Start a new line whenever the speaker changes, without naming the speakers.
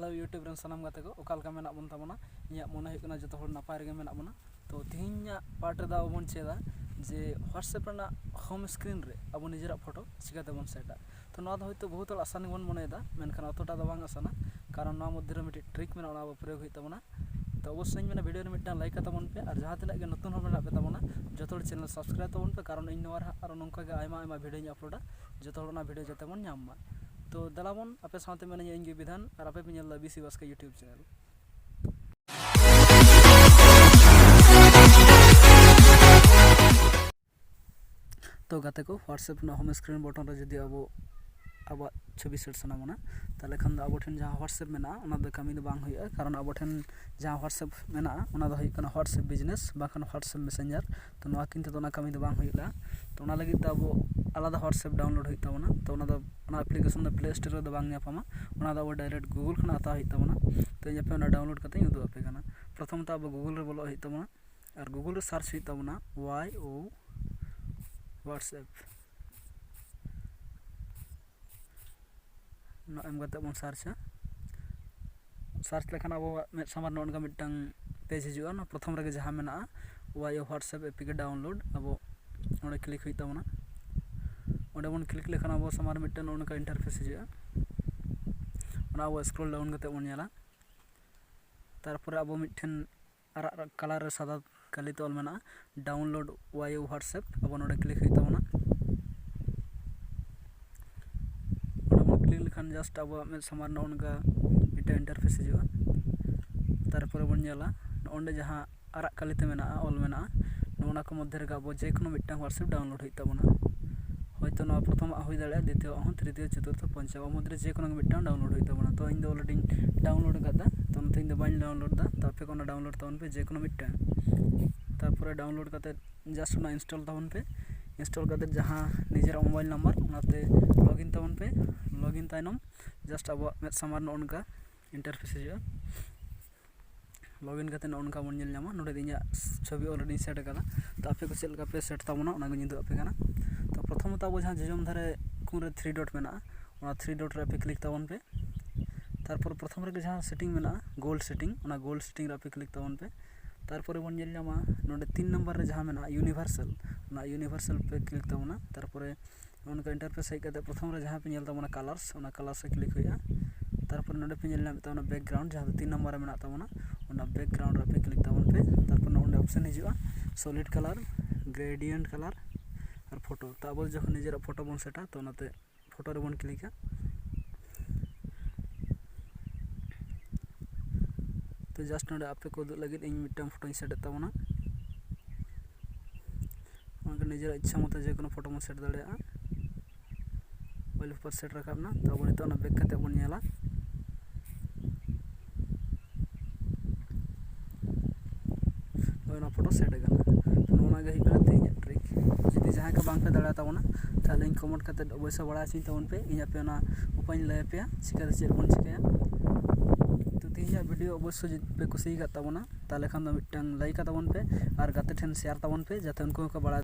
hello YouTube run सानाम गाते को ओकालका मेना बन ताबोना इया मोने हुई कना जतो हर नापाय रेगे मेना बना तो तिहिnya पार्ट रे दा बन चेदा जे व्हाट्सएप रना होम स्क्रीन रे अब निजेरा फोटो चिकाते बन सेटा तो नवा होयतो बहुत आसान बन मनेदा मेनखान अतटा दा बांग आसाना कारण नवा मध्य रे मिटी ट्रिक मेना ओना प्रयोग हुई ताबोना तो अवश्य मेना वीडियो रे मिटा लाइक ताबोन पे और जहां तिना गे नतुन हर मेना पे ताबोना जतो चैनल सब्सक्राइब ताबोन पे कारण इन नवा आरो नंका गे आयमा आयमा वीडियो अपलोडा जतो हर ना वीडियो जते बन ᱧᱟᱢ तो दलाबन आपे साथे मैंने इंगे विधान और आपे पे नेला बीसी बास का यूट्यूब चैनल तो गाते को व्हाट्सएप ना होम स्क्रीन बटन रे जदी अब छवि सेट सनामना ताले खान अब ठन जहां व्हाट्सएप मेना ओना द कमी द बांग होया कारण अब ठन जहां व्हाट्सएप मेना ओना द होय कना व्हाट्सएप बिजनेस बाखन व्हाट्सएप मैसेंजर तो नवा किनते तो ना कमी द बांग होयला तो ओना लगी त अब आलादा व्हाट्सएप डाउनलोड होय ताबना तो ओना द ओना application the play store the बांग न्यापामा ओना द डायरेक्ट गूगल खना आता होय ताबना तो यपे ओना डाउनलोड कते उदु आपे कना प्रथम त अब गूगल रे बोलो होय ताबना और गूगल रे सर्च होय ताबना YO व्हाट्सएप एम गते बन सर्च लेखान अब मे सामार नोनगा मिटंग पेज हिजुआ ना प्रथम रे जहां मेना YO व्हाट्सएप एपी के डाउनलोड अब ओने क्लिक होय ताबना ओने बन क्लिक लेखान अब सामार मिटन ओनका इंटरफेस हिजुआ ओना अब स्क्रॉल डाउन गते बन नेला तारपर अब मिटन आरा कलर सादा काली तोल मेना डाउनलोड YO व्हाट्सएप अब ओने क्लिक होय ताबना क्लिक लेखान जस्ट अब मे सामार नोनका मिटा इंटरफेस हिजुआ तारपर बन नेला ओंडे जहां आरा कालीते मेना ऑल मेना नोना को मध्य रे अब जे कोनो मिटा व्हाट्सएप डाउनलोड होय ताबना होयतो ना प्रथम होय दाड़े द्वितीय हूं तृतीय चतुर्थ पंचम मध्य जे कोनो मिटा डाउनलोड होय ताबना तो इन दो ऑलरेडी डाउनलोड गदा तो नते इन दो बाइन डाउनलोड दा तापे कोनो डाउनलोड तावन पे जे कोनो मिटा तारपर डाउनलोड करते जस्ट ना इंस्टॉल तावन पे इंस्टॉल करते जहां निजेर मोबाइल नंबर ओनाते लॉगिन तावन पे लॉगिन तायनम जस्ट अब मे सामार नोनका इंटरफेस हिजुआ लॉगिन करते नोनका बन नेल ᱧᱟᱢᱟ नोडे इᱧᱟ छवि ऑलरेडी सेट कदा तो आपे को चेल का पे सेट ताबना ओना गनि दो आपे कना तो प्रथम तो अब जहां जजम धारे कुन रे 3 डॉट मेना ओना 3 डॉट रे पे क्लिक ताबन पे तारपर प्रथम रे जहां सेटिंग मेना गोल्ड सेटिंग ओना गोल्ड सेटिंग रे पे क्लिक ताबन पे तारपर बन नेल ᱧᱟᱢᱟ नोडे 3 नंबर रे जहां मेना यूनिवर्सल ओना यूनिवर्सल पे क्लिक ताबना तारपर उनका इंटरफेस है कहते प्रथम रे जहां पे नेल ताबना कलर्स ओना कलर्स से क्लिक होया तारपर नोडे पे नेल ताबना बैकग्राउंड जहां 3 नंबर रे मेना ताबना ओना बैकग्राउंड रे पे क्लिक ताबन पे तारपर नोडे ऑप्शन हिजुआ सॉलिड कलर ग्रेडियंट कलर और फोटो तो अब जखन निजेरा फोटो बन सेटा तो ओनाते फोटो रे बन क्लिक तो जस्ट नोडे आपे को लगे इन मिटम फोटो सेट ताबना ओनका निजेरा इच्छा मत जे कोनो फोटो मन सेट दाड़िया मोबाइल पर सेट रखाबना तो अब नितो ना बैक कते बन नेला ओना फोटो सेट गना तो ओना गे हिकना तेኛ ट्रिक जदि जहां का बांग पे दाड़ा ताबना ताले इन कमेंट कते अवश्य बड़ा छी ताबन पे इया पे ना उपाय लय पे चिका से बन चिका तो तेኛ वीडियो अवश्य पे कुसी का ताबना ताले खान मिटन लाइक ताबन पे और गाते ठन शेयर ताबन पे जाते उनको को बड़ा